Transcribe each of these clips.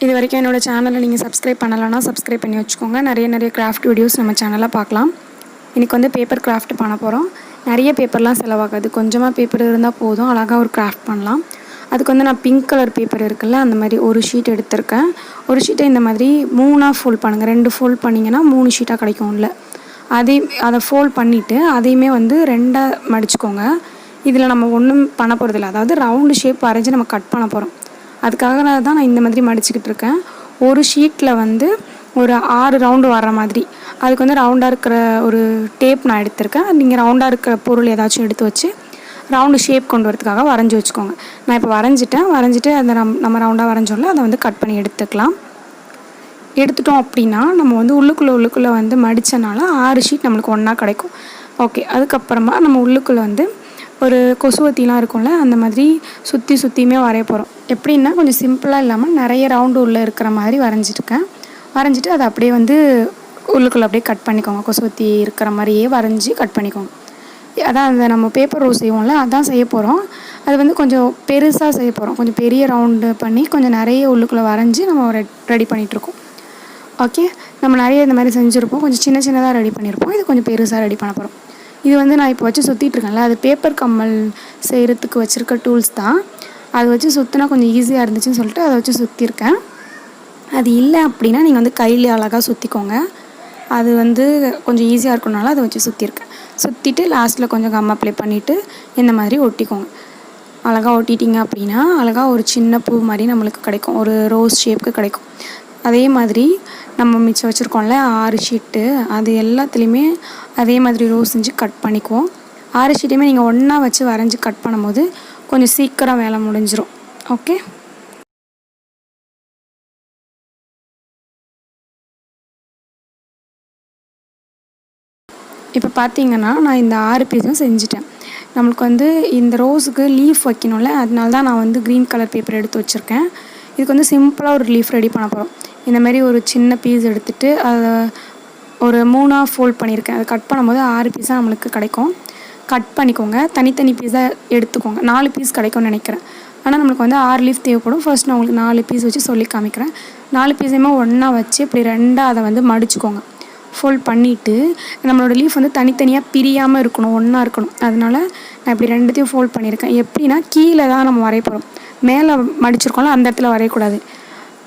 இது வரைக்கும் என்னோட சேனலை நீங்கள் சப்ஸ்கிரைப் பண்ணலைன்னா சப்ஸ்கிரைப் பண்ணி வச்சுக்கோங்க. நிறைய கிராஃப்ட் வீடியோஸ் நம்ம சேனலில் பார்க்கலாம். இன்றைக்கி வந்து பேப்பர் கிராஃப்ட் பண்ண போகிறோம். நிறைய பேப்பர்லாம் செலவாகாது, கொஞ்சமாக பேப்பர் இருந்தால் போதும், அழகாக ஒரு கிராஃப்ட் பண்ணலாம். அதுக்கு வந்து நான் பிங்க் கலர் பேப்பர் இருக்குல்ல, அந்த மாதிரி ஒரு ஷீட் எடுத்திருக்கேன். ஒரு ஷீட்டை இந்த மாதிரி 3ஆக ஃபோல்ட் பண்ணுங்கள். 2 ஃபோல்ட் பண்ணிங்கன்னா 3 ஷீட்டாக கிடைக்கும். இல்லை அதை ஃபோல்ட் பண்ணிவிட்டு அதையுமே வந்து 2ஆக மடிச்சுக்கோங்க. இதில் நம்ம ஒன்றும் பண்ண போகிறதில்ல, அதாவது ரவுண்டு ஷேப் வரைஞ்சி நம்ம கட் பண்ண போகிறோம். அதுக்காக தான் நான் இந்த மாதிரி மடிச்சுக்கிட்டு இருக்கேன். ஒரு ஷீட்டில் வந்து ஒரு 6 ரவுண்டு வர்ற மாதிரி, அதுக்கு வந்து ரவுண்டாக இருக்கிற ஒரு டேப் நான் எடுத்திருக்கேன். நீங்கள் ரவுண்டாக இருக்கிற பொருள் ஏதாச்சும் எடுத்து வச்சு ரவுண்டு ஷேப் கொண்டு வரதுக்காக வரைஞ்சி வச்சுக்கோங்க. நான் இப்போ வரைஞ்சிட்டு அந்த நம்ம ரவுண்டாக வரைஞ்சோம்ல, அதை வந்து கட் பண்ணி எடுத்துக்கலாம். எடுத்துட்டோம் அப்படின்னா நம்ம வந்து உள்ளுக்குள்ளே வந்து மடித்தனால 6 ஷீட் நம்மளுக்கு ஒன்றா கிடைக்கும். ஓகே, அதுக்கப்புறமா நம்ம உள்ளுக்குள்ளே வந்து ஒரு கொசுவத்திலாம் இருக்கும்ல, அந்த மாதிரி சுற்றியுமே வரைய போகிறோம். எப்படின்னா கொஞ்சம் சிம்பிளாக இல்லாமல் நிறைய ரவுண்டு உள்ளே இருக்கிற மாதிரி வரைஞ்சிட்டு அதை அப்படியே வந்து உள்ளுக்குள்ளே அப்படியே கட் பண்ணிக்கோங்க. கொசுவத்தி இருக்கிற மாதிரியே வரைஞ்சி கட் பண்ணிக்கோங்க. அதான் அந்த நம்ம பேப்பர் ரோஸ் செய்வோம்ல, அதான் செய்ய போகிறோம். அது வந்து கொஞ்சம் பெருசாக செய்ய போகிறோம். கொஞ்சம் பெரிய ரவுண்டு பண்ணி கொஞ்சம் நிறைய உள்ளுக்குள்ளே வரைஞ்சி நம்ம ரெடி பண்ணிகிட்ருக்கோம். ஓகே, நம்ம நிறைய இந்த மாதிரி செஞ்சுருப்போம். கொஞ்சம் சின்னதாக ரெடி பண்ணியிருப்போம். இது கொஞ்சம் பெருசாக ரெடி பண்ண போகிறோம். இது வந்து நான் இப்போ வச்சு சுற்றிட்டுருக்கேன்ல, அது பேப்பர் கம்மல் செய்கிறதுக்கு வச்சுருக்க டூல்ஸ் தான். அதை வச்சு சுற்றினா கொஞ்சம் ஈஸியாக இருந்துச்சுன்னு சொல்லிட்டு அதை வச்சு சுற்றிருக்கேன். அது இல்லை அப்படின்னா நீங்கள் வந்து கையில் அழகாக சுற்றிக்கோங்க. அது வந்து கொஞ்சம் ஈஸியாக இருக்கணும்னால அதை வச்சு சுற்றிருக்கேன். சுற்றிட்டு லாஸ்ட்டில் கொஞ்சம் கம் அப்ளை பண்ணிவிட்டு இந்த மாதிரி ஒட்டிக்கோங்க. அழகாக ஒட்டிட்டிங்க அப்படின்னா அழகாக ஒரு சின்ன பூ மாதிரி நம்மளுக்கு கிடைக்கும், ஒரு ரோஸ் ஷேப்புக்கு கிடைக்கும். அதே மாதிரி நம்ம மிச்சம் வச்சுருக்கோம்ல 6 ஷீட்டு, அது எல்லாத்துலேயுமே அதே மாதிரி ரோஸ் செஞ்சு கட் பண்ணிக்குவோம். 6 ஷீட்டையுமே நீங்கள் ஒன்றா வச்சு வரைஞ்சி கட் பண்ணும்போது கொஞ்சம் சீக்கிரம் வேலை முடிஞ்சிடும். ஓகே, இப்போ பார்த்தீங்கன்னா நான் இந்த 6 பீஸும் செஞ்சுட்டேன். நம்மளுக்கு வந்து இந்த ரோஸுக்கு லீஃப் வைக்கணும்ல, அதனால தான் நான் வந்து க்ரீன் கலர் பேப்பர் எடுத்து வச்சுருக்கேன். இதுக்கு வந்து சிம்பிளாக ஒரு லீஃப் ரெடி பண்ண போகிறோம். இந்த மாதிரி ஒரு சின்ன பீஸ் எடுத்துகிட்டு அதை ஒரு 3ஆக ஃபோல்ட் பண்ணியிருக்கேன். அதை கட் பண்ணும்போது 6 பீஸாக நம்மளுக்கு கிடைக்கும். கட் பண்ணிக்கோங்க. தனித்தனி பீஸாக எடுத்துக்கோங்க. 4 பீஸ் கிடைக்கும்னு நினைக்கிறேன். ஆனால் நம்மளுக்கு வந்து 6 லீஃப் தேவைப்படும். ஃபர்ஸ்ட் நான் உங்களுக்கு 4 பீஸ் வச்சு சொல்லி காமிக்கிறேன். 4 பீஸையுமே ஒன்றா வச்சு இப்படி 2ஆக அதை வந்து மடிச்சுக்கோங்க. ஃபோல்ட் பண்ணிவிட்டு நம்மளோட லீஃப் வந்து தனித்தனியாக பிரியாமல் இருக்கணும், ஒன்றா இருக்கணும். அதனால் நான் இப்படி 2த்தையும் ஃபோல்ட் பண்ணியிருக்கேன். எப்படின்னா கீழே தான் நம்ம வரைய போகிறோம். மேலே மடிச்சிருக்கோம்ல, அந்த இடத்துல வரையக்கூடாது.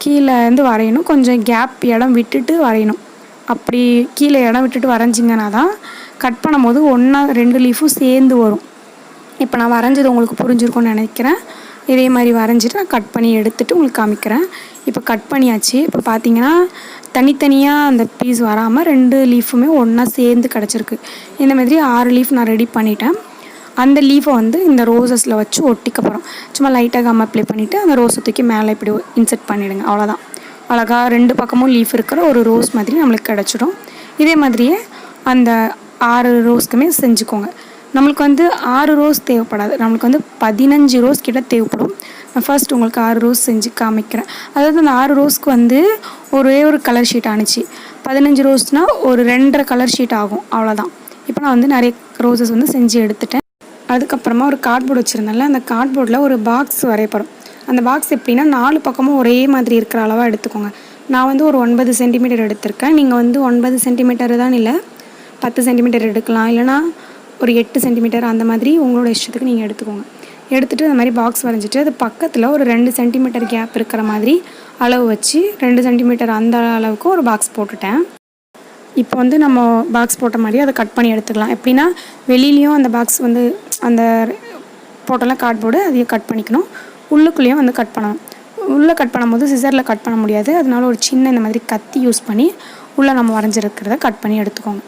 கீழே இருந்து வரையணும். கொஞ்சம் கேப் இடம் விட்டுட்டு வரையணும். அப்படி கீழே இடம் விட்டுட்டு வரைஞ்சிங்கன்னா தான் கட் பண்ணும்போது ஒன்றா 2 லீஃபும் சேர்ந்து வரும். இப்போ நான் வரைஞ்சது உங்களுக்கு புரிஞ்சிருக்கும்னு நினைக்கிறேன். இதே மாதிரி வரைஞ்சிட்டு நான் கட் பண்ணி எடுத்துகிட்டு உங்களுக்கு காமிக்கிறேன். இப்போ கட் பண்ணியாச்சு. இப்போ பார்த்தீங்கன்னா தனித்தனியாக அந்த பீஸ் வராமல் 2 லீஃபுமே ஒன்றா சேர்ந்து கிடச்சிருக்கு. இந்த மாதிரி 6 லீஃப் நான் ரெடி பண்ணிட்டேன். அந்த லீஃபை வந்து இந்த ரோஸஸில் வச்சு ஒட்டிக்க போகிறோம். சும்மா லைட்டாக கம் அப்ளை பண்ணிவிட்டு அந்த ரோஸை தூக்கி மேலே இப்படி இன்செர்ட் பண்ணிவிடுங்க. அவ்வளோதான். அழகாக 2 பக்கமும் லீஃப் இருக்கிற ஒரு ரோஸ் மாதிரி நம்மளுக்கு கிடச்சிடும். இதே மாதிரியே அந்த 6 ரோஸ்க்குமே செஞ்சுக்கோங்க. நம்மளுக்கு வந்து 6 ரோஸ் தேவைப்படாது, நம்மளுக்கு வந்து 15 ரோஸ் கிட்ட தேவைப்படும். நான் ஃபர்ஸ்ட் உங்களுக்கு 6 ரோஸ் செஞ்சு காமிக்கிறேன். அதாவது அந்த 6 ரோஸ்க்கு வந்து ஒரே ஒரு கலர் ஷீட் ஆணுச்சு. 15 ரோஸ்னால் ஒரு 2.5 கலர் ஷீட் ஆகும். அவ்வளோதான். இப்போ நான் வந்து நிறைய ரோஸஸ் வந்து செஞ்சு எடுத்துட்டேன். அதுக்கப்புறமா ஒரு கார்ட்போர்டு வச்சுருந்தேன்ல, அந்த கார்ட்போர்டில் ஒரு பாக்ஸ் வரையப்படும். அந்த பாக்ஸ் எப்படின்னா 4 பக்கமும் ஒரே மாதிரி இருக்கிற அளவாக எடுத்துக்கோங்க. நான் வந்து ஒரு 9 சென்டிமீட்டர் எடுத்திருக்கேன். நீங்கள் வந்து 9 சென்டிமீட்டர் தான் இல்லை, 10 சென்டிமீட்டர் எடுக்கலாம், இல்லைனா ஒரு 8 சென்டிமீட்டர், அந்த மாதிரி உங்களோட இஷ்டத்துக்கு நீங்கள் எடுத்துக்கோங்க. எடுத்துகிட்டு அந்த மாதிரி பாக்ஸ் வரைஞ்சிட்டு அது பக்கத்தில் ஒரு 2 சென்டிமீட்டர் கேப் இருக்கிற மாதிரி அளவு வச்சு 2 சென்டிமீட்டர் அந்த அளவுக்கு ஒரு பாக்ஸ் போட்டுட்டேன். இப்போ வந்து நம்ம பாக்ஸ் போட்ட மாதிரி அதை கட் பண்ணி எடுத்துக்கலாம். எப்படின்னா வெளியிலையும் அந்த பாக்ஸ் வந்து அந்த போட்டெல்லாம் கார்ட்போர்டு அதையும் கட் பண்ணிக்கணும். உள்ளுக்குள்ளேயும் வந்து கட் பண்ணணும். உள்ளே கட் பண்ணும்போது சிசரில் கட் பண்ண முடியாது. அதனால ஒரு சின்ன இந்த மாதிரி கத்தி யூஸ் பண்ணி உள்ளே நம்ம வரைஞ்சிருக்கிறத கட் பண்ணி எடுத்துக்கோங்க.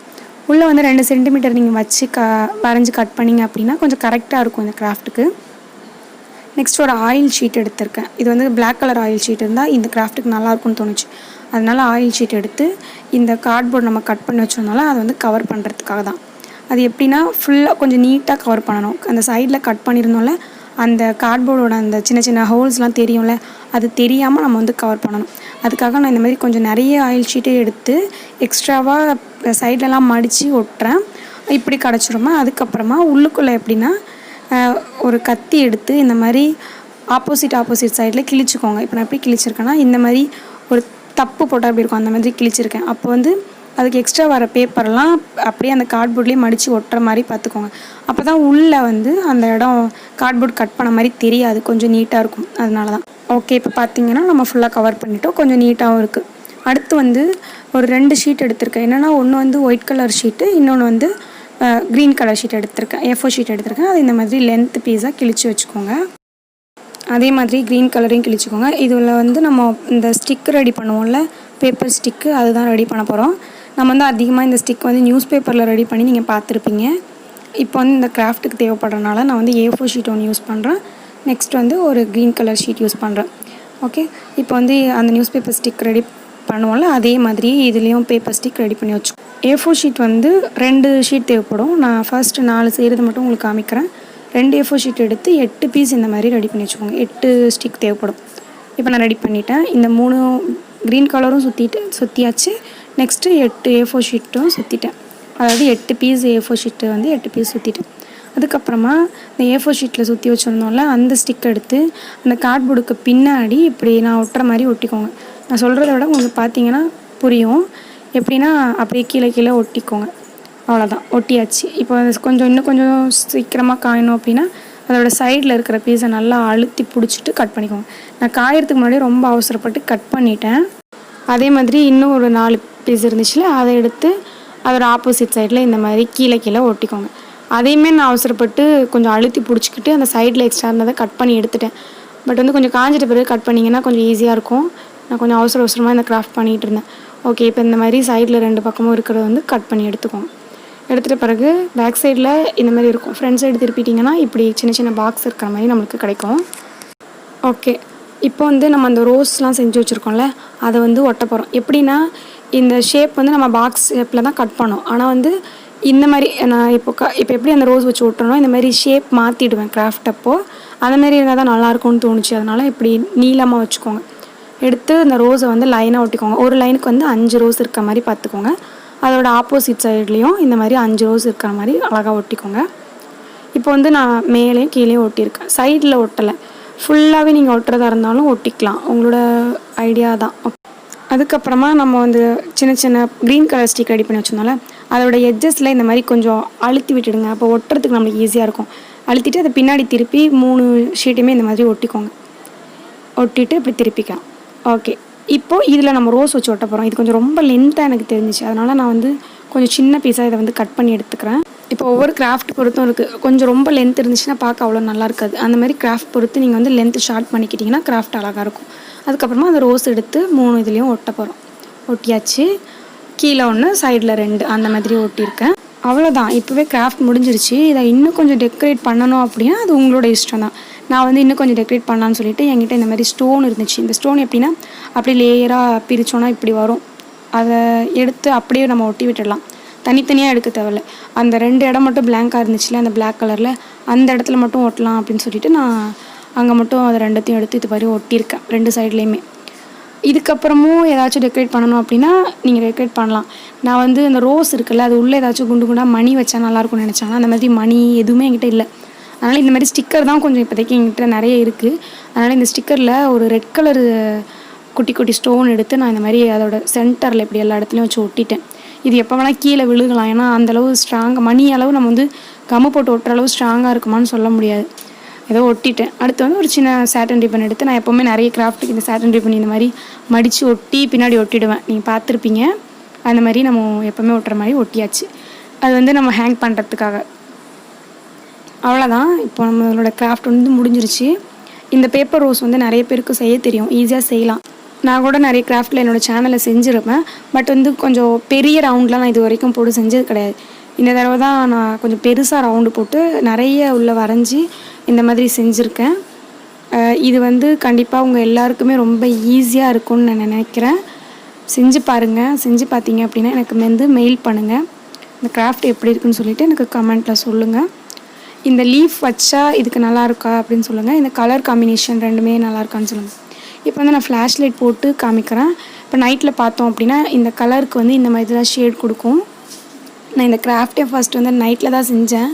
உள்ளே வந்து 2 சென்டிமீட்டர் நீங்கள் வச்சு வரைஞ்சி கட் பண்ணிங்க அப்படின்னா கொஞ்சம் கரெக்டாக இருக்கும் இந்த கிராஃப்ட்டுக்கு. நெக்ஸ்ட் ஒரு ஆயில் ஷீட் எடுத்திருக்கேன். இது வந்து பிளாக் கலர் ஆயில் ஷீட் இருந்தால் இந்த கிராஃப்ட்டுக்கு நல்லாயிருக்கும்னு தோணுச்சு. அதனால் ஆயில் ஷீட் எடுத்து இந்த கார்ட்போர்டு நம்ம கட் பண்ணி வச்சோம்னால அதை வந்து கவர் பண்ணுறதுக்காக தான். அது எப்படின்னா ஃபுல்லாக கொஞ்சம் நீட்டாக கவர் பண்ணணும். அந்த சைடில் கட் பண்ணியிருந்தோம்ல, அந்த கார்ட்போர்டோட அந்த சின்ன ஹோல்ஸ்லாம் தெரியும்ல, அது தெரியாமல் நம்ம வந்து கவர் பண்ணணும். அதுக்காக நான் இந்த மாதிரி கொஞ்சம் நிறைய ஆயில் ஷீட்டே எடுத்து எக்ஸ்ட்ராவாக சைட்லலாம் மடித்து ஒட்டுறேன். இப்படி கிடச்சிருமா. அதுக்கப்புறமா உள்ளுக்குள்ளே எப்படின்னா ஒரு கத்தி எடுத்து இந்த மாதிரி ஆப்போசிட் சைடில் கிழிச்சிக்கோங்க. இப்போ நான் எப்படி கிழிச்சிருக்கேன்னா இந்த மாதிரி ஒரு தப்பு போட்டால் எப்படி இருக்கும் அந்த மாதிரி கிழிச்சிருக்கேன். அப்போ வந்து அதுக்கு எக்ஸ்ட்ரா வர பேப்பர்லாம் அப்படியே அந்த கார்ட்போர்ட்லேயே மடித்து ஒட்டுற மாதிரி பார்த்துக்கோங்க. அப்போ தான் உள்ளே வந்து அந்த இடம் கார்ட்போர்ட் கட் பண்ண மாதிரி தெரியாது, கொஞ்சம் நீட்டாக இருக்கும். அதனால தான். ஓகே, இப்போ பார்த்தீங்கன்னா நம்ம ஃபுல்லாக கவர் பண்ணிட்டோம், கொஞ்சம் நீட்டாகவும் இருக்குது. அடுத்து வந்து ஒரு 2 ஷீட் எடுத்திருக்கேன். என்னென்னா ஒன்று வந்து ஒயிட் கலர் ஷீட்டு, இன்னொன்று வந்து க்ரீன் கலர் ஷீட் எடுத்திருக்கேன். A4 ஷீட் எடுத்திருக்கேன். அது இந்த மாதிரி லென்த் பீஸாக கிழிச்சு வச்சுக்கோங்க. அதே மாதிரி க்ரீன் கலரையும் கிழிச்சிக்கோங்க. இதில் வந்து நம்ம இந்த ஸ்டிக் ரெடி பண்ணுவோம்ல, பேப்பர் ஸ்டிக்கு, அதுதான் ரெடி பண்ண போகிறோம். நம்ம வந்து அதிகமாக இந்த ஸ்டிக் வந்து நியூஸ் பேப்பரில் ரெடி பண்ணி நீங்கள் பார்த்துருப்பீங்க. இப்போ வந்து இந்த கிராஃப்ட்டுக்கு தேவைப்படுறதுனால நான் வந்து A4 ஷீட் ஒன்று யூஸ் பண்ணுறேன். நெக்ஸ்ட் வந்து ஒரு க்ரீன் கலர் ஷீட் யூஸ் பண்ணுறேன். ஓகே, இப்போ வந்து அந்த நியூஸ் பேப்பர் ஸ்டிக் ரெடி பண்ணுவோம்ல, அதே மாதிரி இதுலேயும் பேப்பர் ஸ்டிக் ரெடி பண்ணி வச்சுக்கோம். A4 ஷீட் வந்து 2 ஷீட் தேவைப்படும். நான் ஃபர்ஸ்ட்டு 4 செய்கிறது மட்டும் உங்களுக்கு காமிக்கிறேன். 2 A4 ஷீட் எடுத்து 8 பீஸ் இந்த மாதிரி ரெடி பண்ணி வச்சுக்கோங்க. 8 ஸ்டிக் தேவைப்படும். இப்போ நான் ரெடி பண்ணிட்டேன். இந்த 3 க்ரீன் கலரும் சுற்றியாச்சு. Next 8 A4 ஷீட்டும் சுற்றிட்டேன். அதாவது 8 பீஸ் A4 ஷீட்டு வந்து 8 பீஸ் சுற்றிட்டேன். அதுக்கப்புறமா இந்த A4 ஷீட்டில் சுற்றி வச்சுருந்தோம்ல, அந்த ஸ்டிக் எடுத்து அந்த கார்ட்போர்டுக்கு பின்னாடி இப்படி நான் ஒட்டுற மாதிரி ஒட்டிக்கோங்க. நான் சொல்கிறத விட உங்களுக்கு பார்த்தீங்கன்னா புரியும். எப்படின்னா அப்படியே கீழே ஒட்டிக்கோங்க. அவ்வளோதான், ஒட்டியாச்சு. இப்போ இன்னும் கொஞ்சம் சீக்கிரமாக காயணும் அப்படின்னா அதோடய சைடில் இருக்கிற பீஸை நல்லா அழுத்தி பிடிச்சிட்டு கட் பண்ணிக்கோங்க. நான் காயறதுக்கு முன்னாடி ரொம்ப அவசரப்பட்டு கட் பண்ணிட்டேன். அதே மாதிரி இன்னும் ஒரு 4 பீஸ் இருந்துச்சுல, அதை எடுத்து அதோட ஆப்போசிட் சைடில் இந்த மாதிரி கீழே ஒட்டிக்கோங்க. அதையுமே நான் அவசரப்பட்டு கொஞ்சம் அழுத்தி பிடிச்சிக்கிட்டு அந்த சைடில் எக்ஸ்ட்ரா இருந்ததை கட் பண்ணி எடுத்துட்டேன். பட் வந்து கொஞ்சம் காஞ்சிட்ட பிறகு கட் பண்ணிங்கன்னா கொஞ்சம் ஈஸியாக இருக்கும். நான் கொஞ்சம் அவசரமாக இந்த கிராஃப்ட் பண்ணிகிட்டு இருந்தேன். ஓகே, இப்போ இந்த மாதிரி சைடில் 2 பக்கமும் இருக்கிறத வந்து கட் பண்ணி எடுத்துக்கோங்க. எடுத்துகிட்ட பிறகு பேக் சைடில் இந்த மாதிரி இருக்கும். ஃப்ரண்ட் சைடு திருப்பிட்டிங்கன்னா இப்படி சின்ன பாக்ஸ் இருக்கிற மாதிரி நம்மளுக்கு கிடைக்கும். ஓகே, இப்போ வந்து நம்ம அந்த ரோஸ்லாம் செஞ்சு வச்சுருக்கோம்ல, அதை வந்து ஒட்ட போகிறோம். எப்படின்னா இந்த ஷேப் வந்து நம்ம பாக்ஸ் ஷேப்பில் தான் கட் பண்ணோம். ஆனால் வந்து இந்த மாதிரி நான் இப்போ எப்படி அந்த ரோஸ் வச்சு ஒட்டுறனோ இந்த மாதிரி ஷேப் மாற்றிடுவேன் கிராஃப்ட் அப்போது. அந்தமாரி இருந்தால் தான் நல்லாயிருக்கும்னு தோணுச்சு. அதனால் இப்படி நீளமாக வச்சுக்கோங்க. எடுத்து அந்த ரோஸை வந்து லைனாக ஒட்டிக்கோங்க. ஒரு லைனுக்கு வந்து 5 ரோஸ் இருக்கிற மாதிரி பார்த்துக்கோங்க. அதோட ஆப்போசிட் சைட்லேயும் இந்த மாதிரி 5 ரோஸ் இருக்கிற மாதிரி அழகாக ஒட்டிக்கோங்க. இப்போ வந்து நான் மேலேயும் கீழேயும் ஒட்டியிருக்கேன். சைடில் ஒட்டலை, ஃபுல்லாகவே நீங்கள் ஒட்டுறதா இருந்தாலும் ஒட்டிக்கலாம், உங்களோட ஐடியா தான். அதுக்கப்புறமா நம்ம வந்து சின்ன க்ரீன் கலர் ஸ்டிக் ரெடி பண்ணி வச்சுருந்தோம்ல, அதோட எட்ஜஸில் இந்த மாதிரி கொஞ்சம் அழுத்தி விட்டுடுங்க. அப்போ ஒட்டுறதுக்கு நம்மளுக்கு ஈஸியாக இருக்கும். அழுத்திட்டு அதை பின்னாடி திருப்பி 3 ஷீட்டுமே இந்த மாதிரி ஒட்டிக்கோங்க. ஒட்டிட்டு இப்படி திருப்பிக்கலாம். ஓகே, இப்போது இதில் நம்ம ரோஸ் வச்சு ஒட்ட போகிறோம். இது கொஞ்சம் ரொம்ப லென்த்தாக எனக்கு தெரிஞ்சிச்சு. அதனால் நான் வந்து கொஞ்சம் சின்ன பீஸாக இதை வந்து கட் பண்ணி எடுத்துக்கிறேன். இப்போ ஒவ்வொரு கிராஃப்ட் பொறுத்தும் இருக்குது. கொஞ்சம் ரொம்ப லென்த் இருந்துச்சுன்னா பார்க்க அவ்வளோ நல்லா இருக்காது. அந்த மாதிரி கிராஃப்ட் பொறுத்து நீங்கள் வந்து லென்த்து ஷார்ட் பண்ணிக்கிட்டிங்கன்னா கிராஃப்ட் அழகாக இருக்கும். அதுக்கப்புறமா அந்த ரோஸ் எடுத்து 3 இதுலேயும் ஒட்ட போகிறோம். ஒட்டியாச்சு. கீழே 1, சைடில் 2 அந்த மாதிரி ஒட்டியிருக்கேன். அவ்வளோதான், இப்போவே கிராஃப்ட் முடிஞ்சிருச்சு. இதை இன்னும் கொஞ்சம் டெக்கரேட் பண்ணணும் அப்படின்னா அது உங்களோட இஷ்டம் தான். நான் வந்து இன்னும் கொஞ்சம் டெக்கரேட் பண்ணலான்னு சொல்லிட்டு என்கிட்ட இந்த மாதிரி ஸ்டோன் இருந்துச்சு. இந்த ஸ்டோன் எப்படின்னா அப்படியே லேயராக பிரித்தோன்னா இப்படி வரும். அதை எடுத்து அப்படியே நம்ம ஒட்டி விட்டுடலாம். தனித்தனியாக எடுக்க தேவையில்லை. அந்த 2 இடம் மட்டும் பிளாங்காக இருந்துச்சுல, அந்த பிளாக் கலரில், அந்த இடத்துல மட்டும் ஒட்டலாம் அப்படின்னு சொல்லிட்டு நான் அங்கே மட்டும் அதை 2த்தையும் எடுத்து இது மாதிரி ஒட்டியிருக்கேன் 2 சைட்லேயுமே. இதுக்கப்புறமும் ஏதாச்சும் டெக்கரேட் பண்ணணும் அப்படின்னா நீங்கள் டெக்கரேட் பண்ணலாம். நான் வந்து அந்த ரோஸ் இருக்குல்ல, அது உள்ளே ஏதாச்சும் குண்டாக மணி வச்சா நல்லாயிருக்கும்னு நினச்சாங்க. அந்த மாதிரி மணி எதுவுமே என்கிட்ட இல்லை. அதனால் இந்த மாதிரி ஸ்டிக்கர் தான் கொஞ்சம் இப்போதைக்கு என்கிட்ட நிறைய இருக்குது. அதனால் இந்த ஸ்டிக்கரில் ஒரு ரெட் கலரு குட்டி ஸ்டோன் எடுத்து நான் இந்த மாதிரி அதோட சென்டரில் இப்படி எல்லா இடத்துலையும் வச்சு ஒட்டிட்டேன். இது எப்போ வேணால் கீழே விழுகலாம். ஏன்னா அந்தளவு ஸ்ட்ராங்காக மணி அளவு நம்ம வந்து கம்மு போட்டு ஒட்டுற அளவு ஸ்ட்ராங்காக இருக்குமான்னு சொல்ல முடியாது. ஏதோ ஒட்டிட்டேன். அடுத்து வந்து ஒரு சின்ன சாட்டன் ரிப்பன் எடுத்து, நான் எப்போவுமே நிறைய கிராஃப்ட்டுக்கு இந்த சாட்டன் ரிப்பன் இந்த மாதிரி மடித்து ஒட்டி பின்னாடி ஒட்டிடுவேன். நீங்கள் பார்த்துருப்பீங்க. அந்த மாதிரி நம்ம எப்போவுமே ஒட்டுற மாதிரி ஒட்டியாச்சு. அது வந்து நம்ம ஹேங் பண்ணுறதுக்காக. அவ்வளோதான், இப்போ நம்மளோட கிராஃப்ட் வந்து முடிஞ்சிருச்சு. இந்த பேப்பர் ரோஸ் வந்து நிறைய பேருக்கு செய்ய தெரியும், ஈஸியாக செய்யலாம். நான் கூட நிறைய கிராஃப்ட்டில் என்னோடய சேனலில் செஞ்சுருப்பேன். பட் வந்து கொஞ்சம் பெரிய ரவுண்ட்லாம் நான் இது வரைக்கும் போட்டு செஞ்சது கிடையாது. இந்த தடவை தான் நான் கொஞ்சம் பெருசாக ரவுண்டு போட்டு நிறைய உள்ள வரைஞ்சி இந்த மாதிரி செஞ்சுருக்கேன். இது வந்து கண்டிப்பாக உங்கள் எல்லாருக்குமே ரொம்ப ஈஸியாக இருக்கும்னு நான் நினைக்கிறேன். செஞ்சு பாருங்கள். செஞ்சு பார்த்தீங்க அப்படின்னா எனக்கு வந்து மெயில் பண்ணுங்கள். இந்த கிராஃப்ட் எப்படி இருக்குன்னு சொல்லிவிட்டு எனக்கு கமெண்ட்டில் சொல்லுங்கள். இந்த லீஃப் வச்சா இதுக்கு நல்லா இருக்கா அப்படின்னு சொல்லுங்கள். இந்த கலர் காம்பினேஷன் 2மே நல்லா இருக்கான்னு சொல்லுங்கள். இப்போ வந்து நான் ஃப்ளாஷ் லைட் போட்டு காமிக்கிறேன். இப்போ நைட்டில் பார்த்தோம் அப்படின்னா இந்த கலருக்கு வந்து இந்த மாதிரி தான் ஷேட் கொடுக்கும். நான் இந்த கிராஃப்டே ஃபஸ்ட் வந்து நைட்டில் தான் செஞ்சேன்.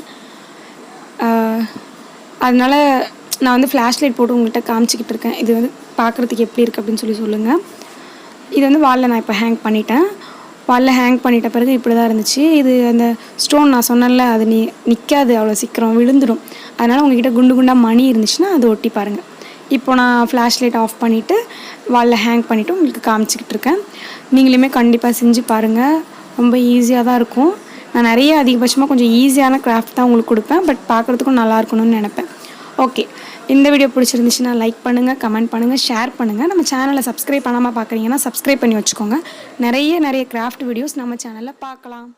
அதனால் நான் வந்து ஃப்ளாஷ் லைட் போட்டு உங்கள்கிட்ட காமிச்சிக்கிட்டு இருக்கேன். இது வந்து பார்க்குறதுக்கு எப்படி இருக்குது அப்படின்னு சொல்லுங்கள். இது வந்து வாலில் நான் இப்போ ஹேங் பண்ணிட்டேன். வாலில் ஹேங் பண்ணிட்ட பிறகு இப்படி தான் இருந்துச்சு. இது அந்த ஸ்டோன் நான் சொன்னேன்ல, அது நிற்காது அவ்வளோ சீக்கிரம், விழுந்துடும். அதனால் உங்கள்கிட்ட குண்டு குண்டாக மணி இருந்துச்சுன்னா அது ஒட்டி பாருங்கள். இப்போ நான் ஃப்ளாஷ் லைட் ஆஃப் பண்ணிவிட்டு வாலில் ஹேங் பண்ணிவிட்டு உங்களுக்கு காமிச்சிக்கிட்டு இருக்கேன். நீங்களுமே கண்டிப்பாக செஞ்சு பாருங்கள். ரொம்ப ஈஸியாக தான் இருக்கும். நான் நிறைய அதிகபட்சமாக கொஞ்சம் ஈஸியான கிராஃப்ட் தான் உங்களுக்கு கொடுப்பேன். பட் பார்க்குறதுக்கும் நல்லா இருக்கணும்னு நினைப்பேன். ஓகே, இந்த வீடியோ பிடிச்சிருந்துச்சுன்னா லைக் பண்ணுங்கள், கமெண்ட் பண்ணுங்கள், ஷேர் பண்ணுங்கள். நம்ம சேனலை சப்ஸ்கிரைப் பண்ணாமல் பார்க்குறீங்கன்னா சப்ஸ்கிரைப் பண்ணி வச்சுக்கோங்க. நிறைய கிராஃப்ட் வீடியோஸ் நம்ம சேனலில் பார்க்கலாம்.